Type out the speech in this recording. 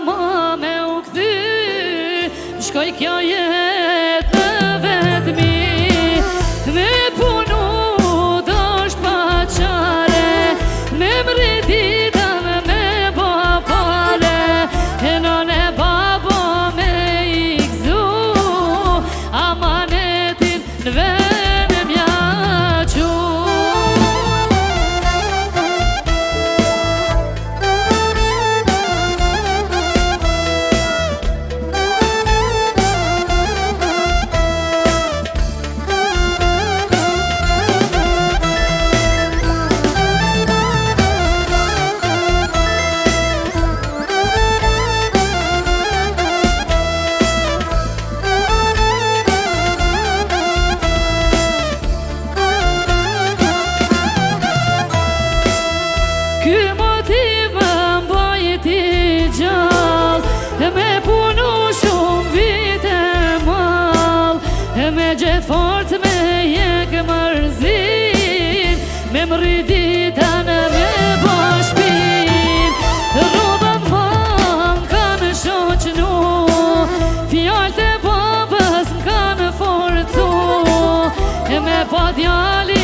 ma me u kthy, shkoj kjo jetë në vetëmi. Me punu dosh pa qare, me mritita me bo pare, e non e babo me i gzu, amanetin në vene mja qu. Ky motiv më mbajti gjallë, me punu shumë vite mall, me gjetë forcë me jek mërzin, me mridita në me bo shpin. Rrodhat m'kanë shoqnu, fjallët e babës m'kanë forcu, me pa djali